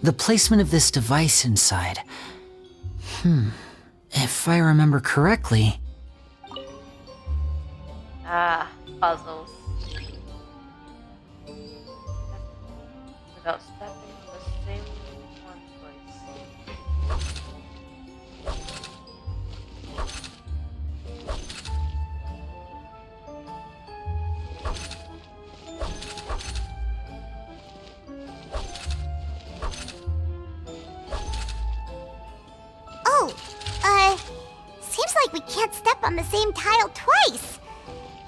the placement of this device inside. If I remember correctly... Ah, puzzles. Without stepping in the same one place. Seems like we can't step on the same tile twice.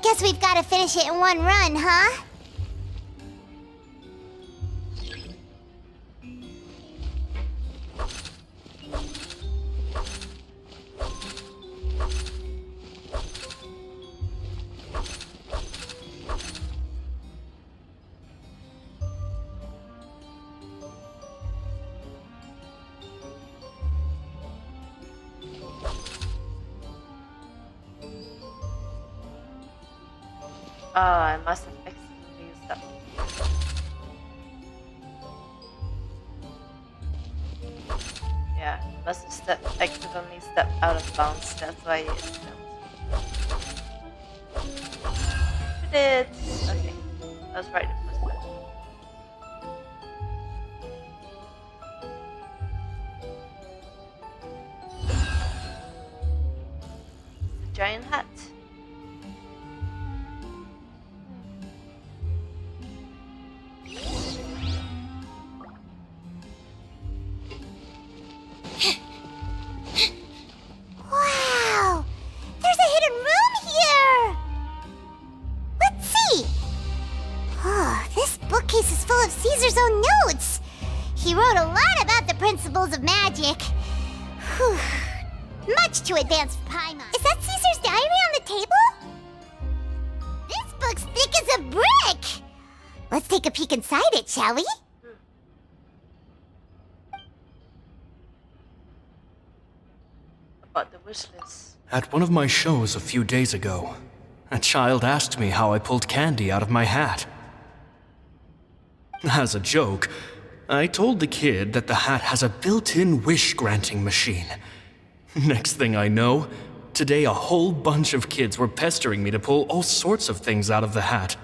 Guess we've got to finish it in one run, huh? Oh, I must have accidentally used that. Yeah, I must have accidentally stepped out of bounds, that's why it failed. You did! Okay, I was right the first time. The giant hat. Wow! There's a hidden room here! Let's see! Oh, this bookcase is full of Caesar's own notes! He wrote a lot about the principles of magic. Whew. Much too advanced for Paimon. Is that Caesar's diary on the table? This book's thick as a brick! Let's take a peek inside it, shall we? About the wish list. At one of my shows a few days ago, a child asked me how I pulled candy out of my hat. As a joke, I told the kid that the hat has a built-in wish-granting machine. Next thing I know, today a whole bunch of kids were pestering me to pull all sorts of things out of the hat.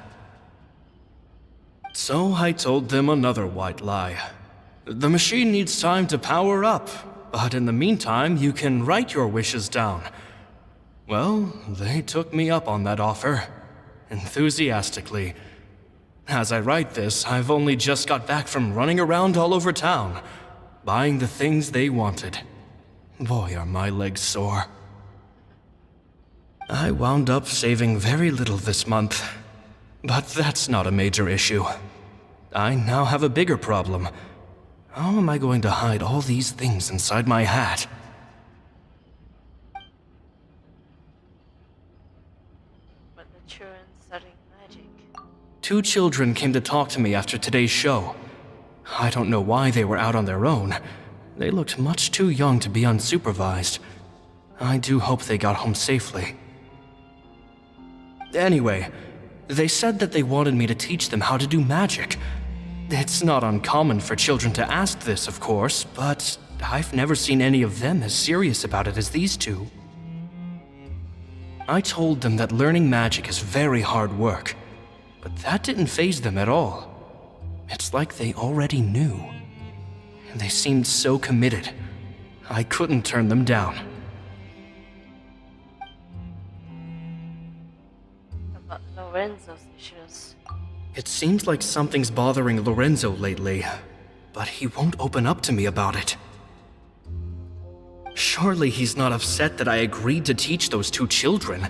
So I told them another white lie. The machine needs time to power up, but in the meantime, you can write your wishes down. Well, they took me up on that offer, enthusiastically. As I write this, I've only just got back from running around all over town, buying the things they wanted. Boy, are my legs sore. I wound up saving very little this month, but that's not a major issue. I now have a bigger problem. How am I going to hide all these things inside my hat? But the children studying magic. 2 children came to talk to me after today's show. I don't know why they were out on their own. They looked much too young to be unsupervised. I do hope they got home safely. Anyway, they said that they wanted me to teach them how to do magic. It's not uncommon for children to ask this, of course, but I've never seen any of them as serious about it as these 2. I told them that learning magic is very hard work, but that didn't faze them at all. It's like they already knew. They seemed so committed. I couldn't turn them down. About Lorenzo's issues. It seems like something's bothering Lorenzo lately, but he won't open up to me about it. Surely he's not upset that I agreed to teach those 2 children.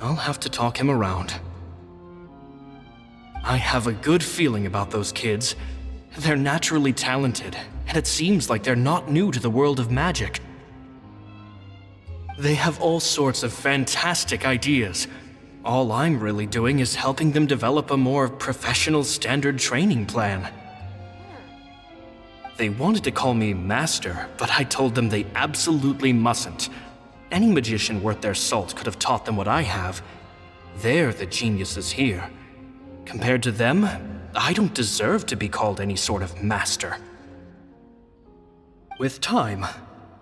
I'll have to talk him around. I have a good feeling about those kids. They're naturally talented, and it seems like they're not new to the world of magic. They have all sorts of fantastic ideas. All I'm really doing is helping them develop a more professional standard training plan. They wanted to call me Master, but I told them they absolutely mustn't. Any magician worth their salt could have taught them what I have. They're the geniuses here. Compared to them, I don't deserve to be called any sort of master. With time,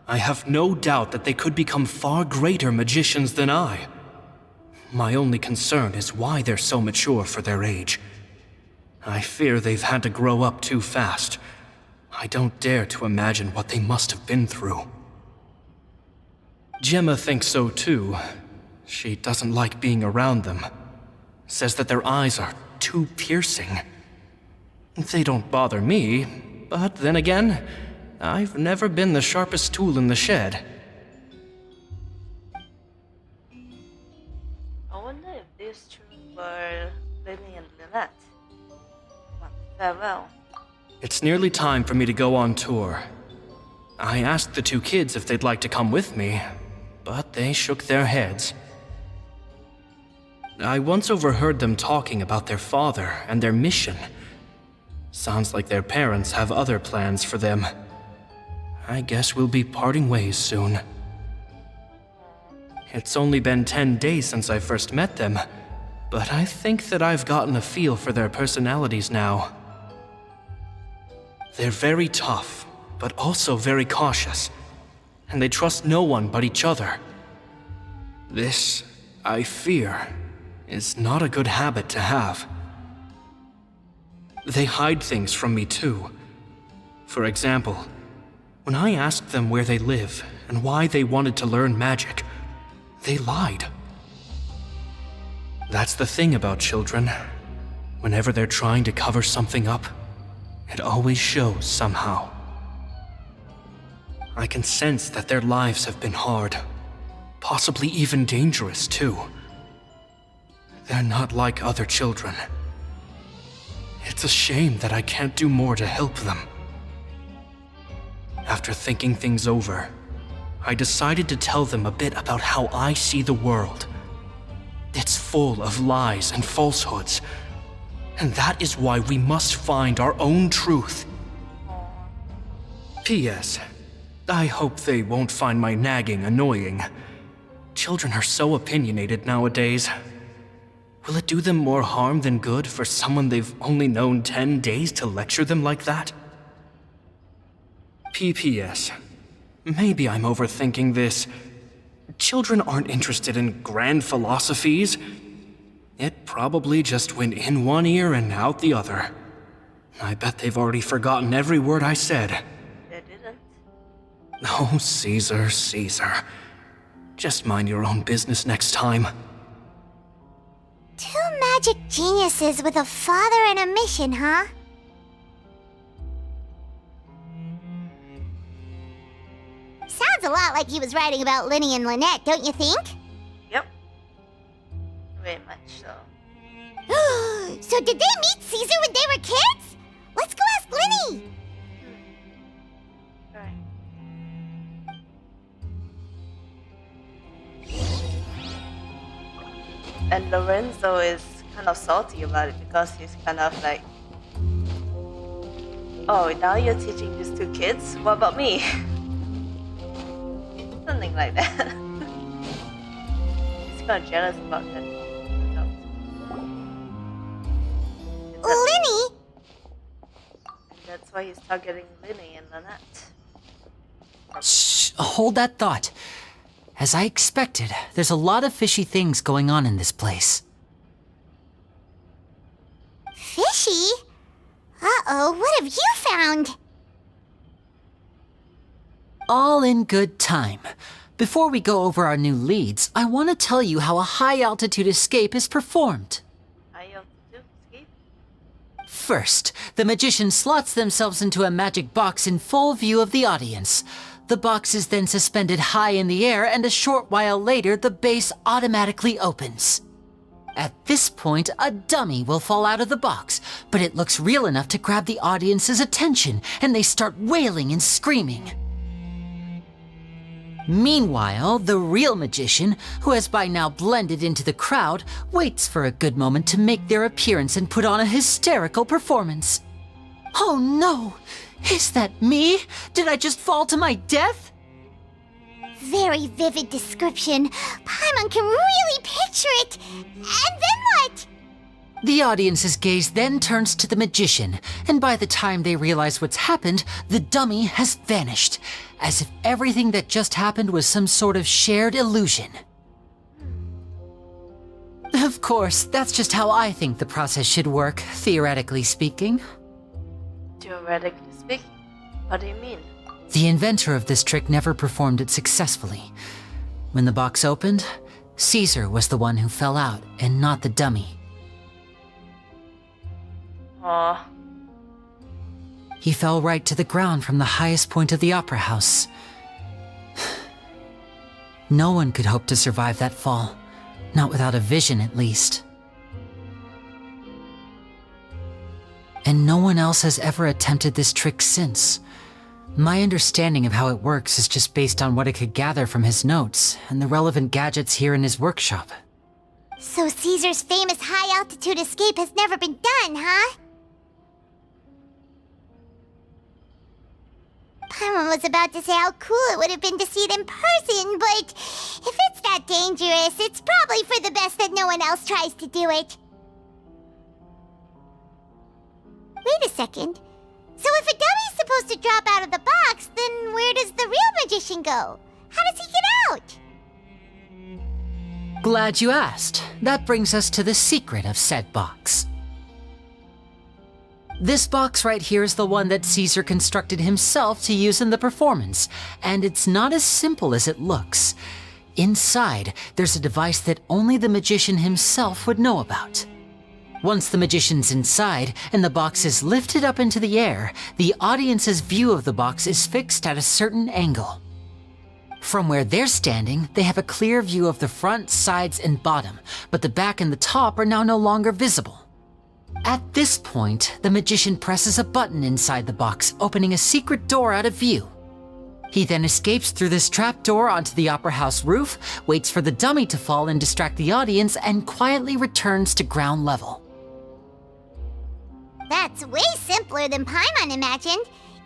I have no doubt that they could become far greater magicians than I. My only concern is why they're so mature for their age. I fear they've had to grow up too fast. I don't dare to imagine what they must have been through. Gemma thinks so too. She doesn't like being around them. Says that their eyes are too piercing. They don't bother me, but then again, I've never been the sharpest tool in the shed. I wonder if these two were Lily and Lynette. Well, farewell. It's nearly time for me to go on tour. I asked the two kids if they'd like to come with me, but they shook their heads. I once overheard them talking about their father and their mission. Sounds like their parents have other plans for them. I guess we'll be parting ways soon. It's only been 10 days since I first met them, but I think that I've gotten a feel for their personalities now. They're very tough, but also very cautious, and they trust no one but each other. This, I fear, is not a good habit to have. They hide things from me too. For example, when I asked them where they live and why they wanted to learn magic, they lied. That's the thing about children. Whenever they're trying to cover something up, it always shows somehow. I can sense that their lives have been hard, possibly even dangerous too. They're not like other children. It's a shame that I can't do more to help them. After thinking things over, I decided to tell them a bit about how I see the world. It's full of lies and falsehoods, and that is why we must find our own truth. P.S. I hope they won't find my nagging annoying. Children are so opinionated nowadays. Will it do them more harm than good for someone they've only known 10 days to lecture them like that? P.P.S. Maybe I'm overthinking this. Children aren't interested in grand philosophies. It probably just went in one ear and out the other. I bet they've already forgotten every word I said. They didn't. Oh, Caesar, Caesar. Just mind your own business next time. Two magic geniuses with a father and a mission, huh? Sounds a lot like he was writing about Linny and Lynette, don't you think? Yep. Very much so. So did they meet Caesar when they were kids? Let's go ask Linny! Alright. And Lorenzo is kind of salty about it because he's kind of like, oh, now you're teaching these two kids? What about me? Something like that. He's kind of jealous about that. Linny? That's why he's targeting Linny and Lynette. Shh, hold that thought. As I expected, there's a lot of fishy things going on in this place. Fishy? Uh-oh, what have you found? All in good time. Before we go over our new leads, I want to tell you how a high-altitude escape is performed. Escape? First, the magician slots themselves into a magic box in full view of the audience. The box is then suspended high in the air, and a short while later, the base automatically opens. At this point, a dummy will fall out of the box, but it looks real enough to grab the audience's attention, and they start wailing and screaming. Meanwhile, the real magician, who has by now blended into the crowd, waits for a good moment to make their appearance and put on a hysterical performance. Oh no! Is that me? Did I just fall to my death? Very vivid description. Paimon can really picture it. And then what? The audience's gaze then turns to the magician, and by the time they realize what's happened, the dummy has vanished, as if everything that just happened was some sort of shared illusion. Of course, that's just how I think the process should work, theoretically speaking. Theoretically speaking? What do you mean? The inventor of this trick never performed it successfully. When the box opened, Caesar was the one who fell out, and not the dummy. Aw. He fell right to the ground from the highest point of the opera house. No one could hope to survive that fall, not without a vision at least. And no one else has ever attempted this trick since. My understanding of how it works is just based on what I could gather from his notes and the relevant gadgets here in his workshop. So Caesar's famous high-altitude escape has never been done, huh? Paimon was about to say how cool it would have been to see it in person, but if it's that dangerous, it's probably for the best that no one else tries to do it. Wait a second. So if a dummy's supposed to drop out of the box, then where does the real magician go? How does he get out? Glad you asked. That brings us to the secret of said box. This box right here is the one that Caesar constructed himself to use in the performance, and it's not as simple as it looks. Inside, there's a device that only the magician himself would know about. Once the magician's inside and the box is lifted up into the air, the audience's view of the box is fixed at a certain angle. From where they're standing, they have a clear view of the front, sides, and bottom, but the back and the top are now no longer visible. At this point, the magician presses a button inside the box, opening a secret door out of view. He then escapes through this trap door onto the opera house roof, waits for the dummy to fall and distract the audience, and quietly returns to ground level. That's way simpler than Paimon imagined.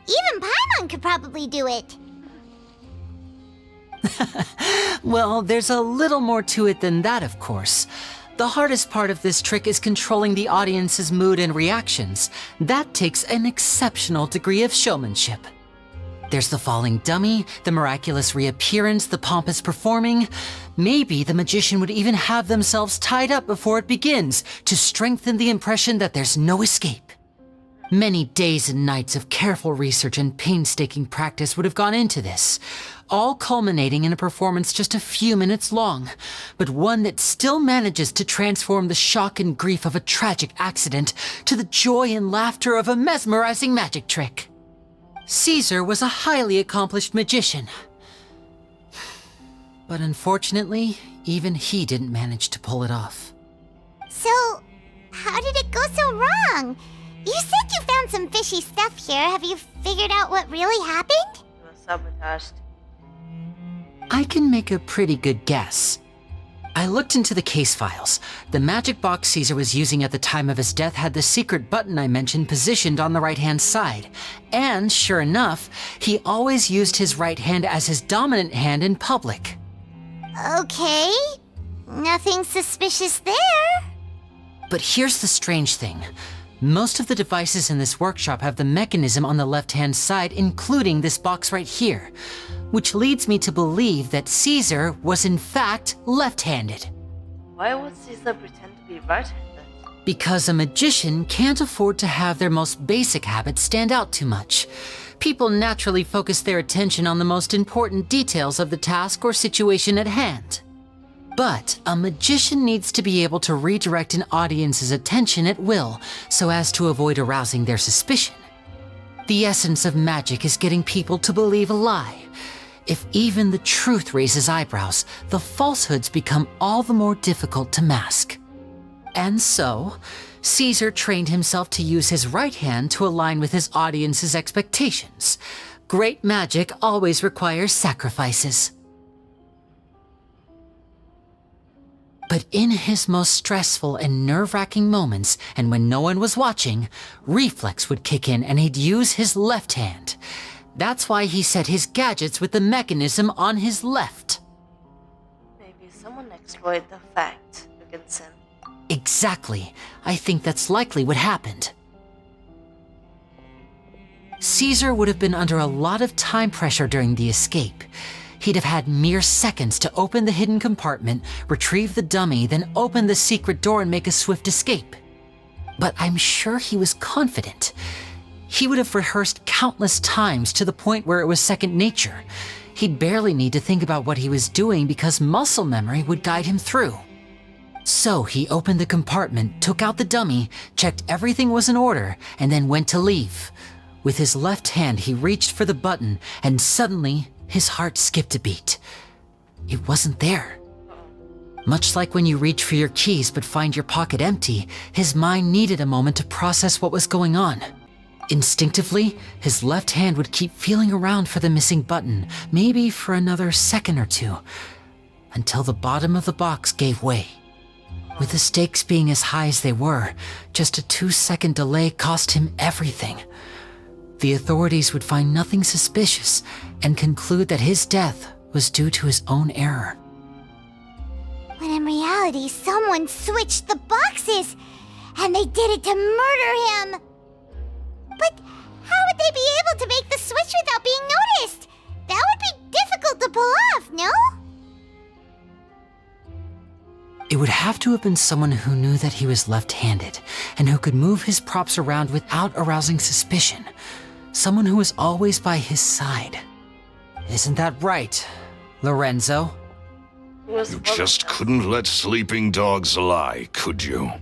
Even Paimon could probably do it. Well, there's a little more to it than that, of course. The hardest part of this trick is controlling the audience's mood and reactions. That takes an exceptional degree of showmanship. There's the falling dummy, the miraculous reappearance, the pompous performing. Maybe the magician would even have themselves tied up before it begins to strengthen the impression that there's no escape. Many days and nights of careful research and painstaking practice would have gone into this, all culminating in a performance just a few minutes long, but one that still manages to transform the shock and grief of a tragic accident to the joy and laughter of a mesmerizing magic trick. Caesar was a highly accomplished magician, but unfortunately, even he didn't manage to pull it off. So, how did it go so wrong? You said you found some fishy stuff here. Have you figured out what really happened? It was sabotaged. I can make a pretty good guess. I looked into the case files. The magic box Caesar was using at the time of his death had the secret button I mentioned positioned on the right-hand side. And sure enough, he always used his right hand as his dominant hand in public. Okay. Nothing suspicious there. But here's the strange thing. Most of the devices in this workshop have the mechanism on the left-hand side, including this box right here, which leads me to believe that Caesar was in fact left-handed. Why would Caesar pretend to be right-handed? Because a magician can't afford to have their most basic habits stand out too much. People naturally focus their attention on the most important details of the task or situation at hand. But a magician needs to be able to redirect an audience's attention at will so as to avoid arousing their suspicion. The essence of magic is getting people to believe a lie. If even the truth raises eyebrows, the falsehoods become all the more difficult to mask. And so, Caesar trained himself to use his right hand to align with his audience's expectations. Great magic always requires sacrifices. But in his most stressful and nerve-wracking moments, and when no one was watching, reflex would kick in and he'd use his left hand. That's why he set his gadgets with the mechanism on his left. Maybe someone exploited the fact against him. Exactly. I think that's likely what happened. Caesar would have been under a lot of time pressure during the escape. He'd have had mere seconds to open the hidden compartment, retrieve the dummy, then open the secret door and make a swift escape. But I'm sure he was confident. He would have rehearsed countless times to the point where it was second nature. He'd barely need to think about what he was doing because muscle memory would guide him through. So he opened the compartment, took out the dummy, checked everything was in order, and then went to leave. With his left hand, he reached for the button, and suddenly, his heart skipped a beat. It wasn't there. Much like when you reach for your keys but find your pocket empty, his mind needed a moment to process what was going on. Instinctively, his left hand would keep feeling around for the missing button, maybe for another second or two, until the bottom of the box gave way. With the stakes being as high as they were, just a 2-second delay cost him everything. The authorities would find nothing suspicious and conclude that his death was due to his own error. When in reality, someone switched the boxes, and they did it to murder him. But how would they be able to make the switch without being noticed? That would be difficult to pull off, no? It would have to have been someone who knew that he was left-handed and who could move his props around without arousing suspicion. Someone who was always by his side. Isn't that right, Lorenzo? You just couldn't let sleeping dogs lie, could you?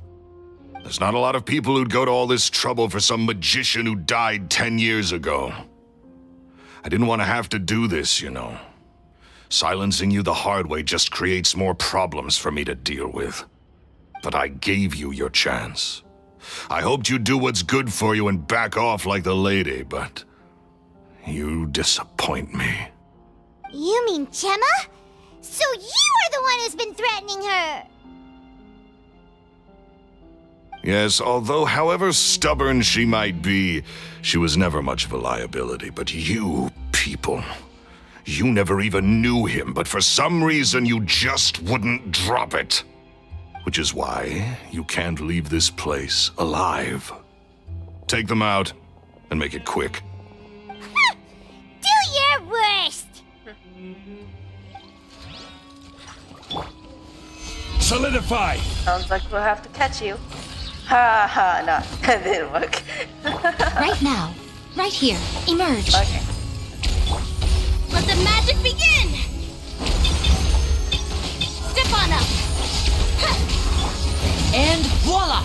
There's not a lot of people who'd go to all this trouble for some magician who died 10 years ago. I didn't want to have to do this, you know. Silencing you the hard way just creates more problems for me to deal with. But I gave you your chance. I hoped you'd do what's good for you and back off like the lady, but you disappoint me. You mean Gemma? So you are the one who's been threatening her! Yes, although however stubborn she might be, she was never much of a liability. But you people, you never even knew him, but for some reason you just wouldn't drop it. Which is why you can't leave this place alive. Take them out, and make it quick. Do your worst! Solidify! Sounds like we'll have to catch you. Ha ha, no, that didn't work. Right now. Right here. Emerge. Okay. Let the magic begin! Step on up! And voila!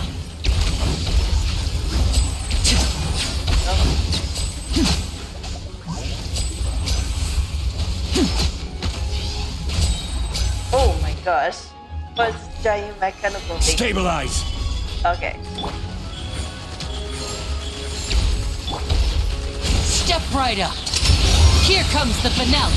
Oh my gosh. What's this giant mechanical thing? Stabilize! Okay. Step right up. Here comes the finale.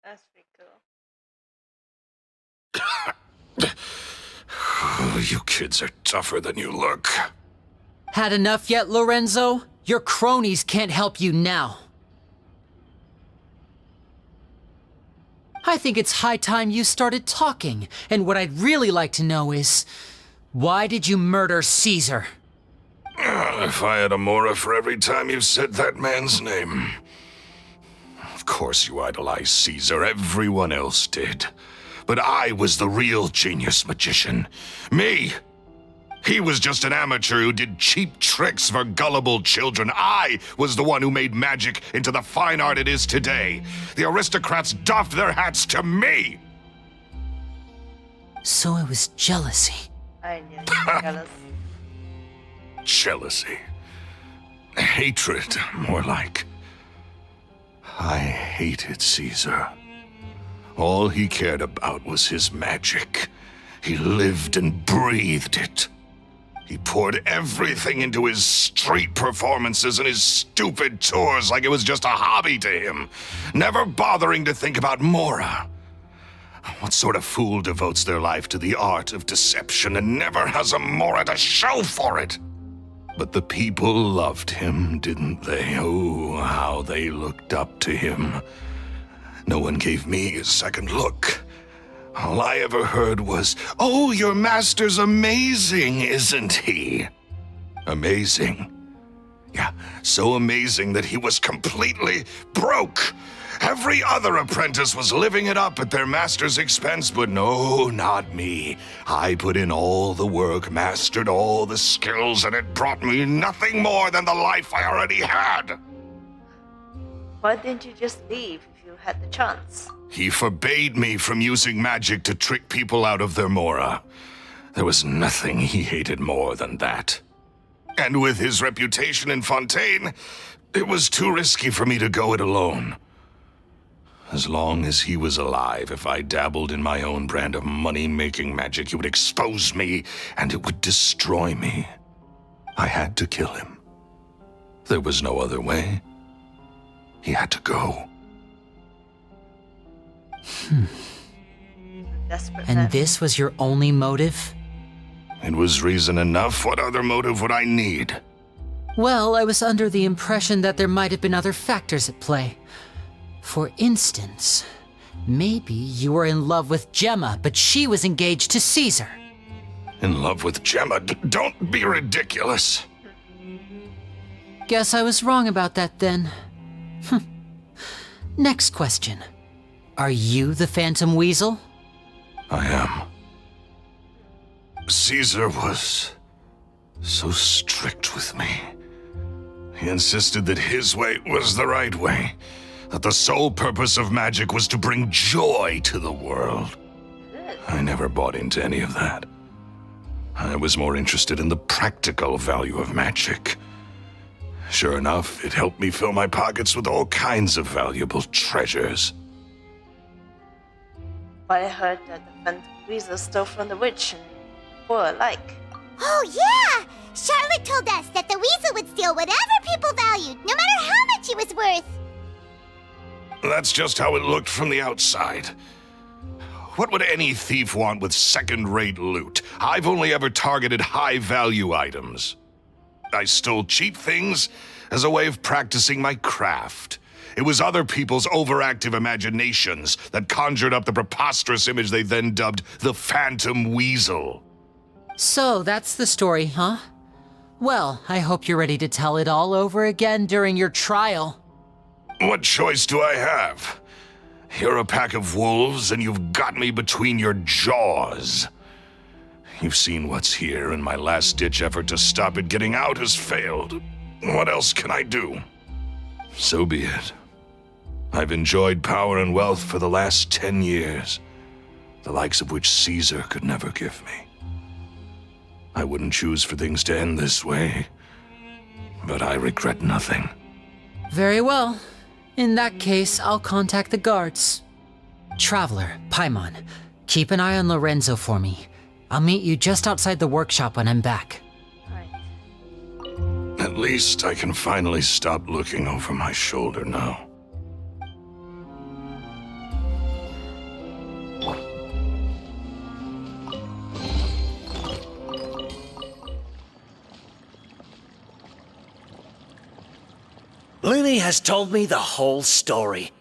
That's pretty cool. You kids are tougher than you look. Had enough yet, Lorenzo? Your cronies can't help you now. I think it's high time you started talking, and what I'd really like to know is, why did you murder Caesar? If I had a mora for every time you've said that man's name. Of course you idolize Caesar, everyone else did. But I was the real genius magician. Me! He was just an amateur who did cheap tricks for gullible children. I was the one who made magic into the fine art it is today. The aristocrats doffed their hats to me! So it was jealousy. I knew you were jealous. Jealousy. Hatred, more like. I hated Caesar. All he cared about was his magic. He lived and breathed it. He poured everything into his street performances and his stupid tours like it was just a hobby to him, never bothering to think about Mora. What sort of fool devotes their life to the art of deception and never has a Mora to show for it? But the people loved him, didn't they? Oh, how they looked up to him. No one gave me a second look. All I ever heard was, "Oh, your master's amazing, isn't he?" Amazing. Yeah, so amazing that he was completely broke. Every other apprentice was living it up at their master's expense, but no, not me. I put in all the work, mastered all the skills, and it brought me nothing more than the life I already had. Why didn't you just leave if you had the chance? He forbade me from using magic to trick people out of their Mora. There was nothing he hated more than that. And with his reputation in Fontaine, it was too risky for me to go it alone. As long as he was alive, if I dabbled in my own brand of money-making magic, he would expose me, and it would destroy me. I had to kill him. There was no other way. He had to go. Desperate And man. this was your only motive? It was reason enough. What other motive would I need? Well, I was under the impression that there might have been other factors at play. For instance, maybe you were in love with Gemma, but she was engaged to Caesar. In love with Gemma? Don't be ridiculous. Guess I was wrong about that then. Next question. Are you the Phantom Weasel? I am. Caesar was so strict with me. He insisted that his way was the right way, that the sole purpose of magic was to bring joy to the world. I never bought into any of that. I was more interested in the practical value of magic. Sure enough, it helped me fill my pockets with all kinds of valuable treasures. But I heard that the Phantom Weasel stole from the witch and poor alike. Oh, yeah! Charlotte told us that the weasel would steal whatever people valued, no matter how much it was worth. That's just how it looked from the outside. What would any thief want with second-rate loot? I've only ever targeted high-value items. I stole cheap things as a way of practicing my craft. It was other people's overactive imaginations that conjured up the preposterous image they then dubbed the Phantom Weasel. So that's the story, huh? Well, I hope you're ready to tell it all over again during your trial. What choice do I have? You're a pack of wolves, and you've got me between your jaws. You've seen what's here, and my last-ditch effort to stop it getting out has failed. What else can I do? So be it. I've enjoyed power and wealth for the last 10 years, the likes of which Caesar could never give me. I wouldn't choose for things to end this way, but I regret nothing. Very well. In that case, I'll contact the guards. Traveler, Paimon, keep an eye on Lorenzo for me. I'll meet you just outside the workshop when I'm back. Alright. At least I can finally stop looking over my shoulder now. Lily has told me the whole story.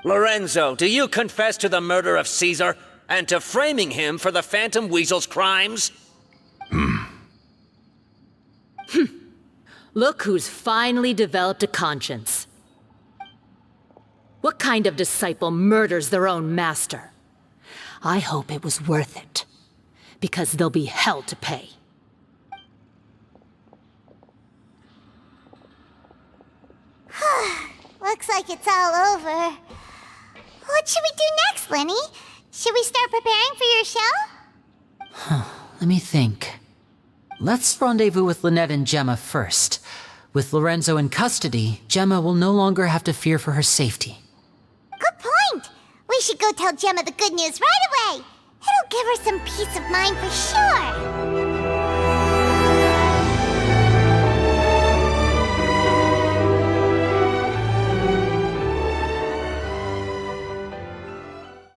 Lorenzo, do you confess to the murder of Caesar and to framing him for the Phantom Weasel's crimes? Look who's finally developed a conscience. What kind of disciple murders their own master? I hope it was worth it, because there'll be hell to pay. Looks like it's all over. What should we do next, Lenny? Should we start preparing for your show? Let me think. Let's rendezvous with Lynette and Gemma first. With Lorenzo in custody, Gemma will no longer have to fear for her safety. Good point. We should go tell Gemma the good news right away. It'll give her some peace of mind for sure.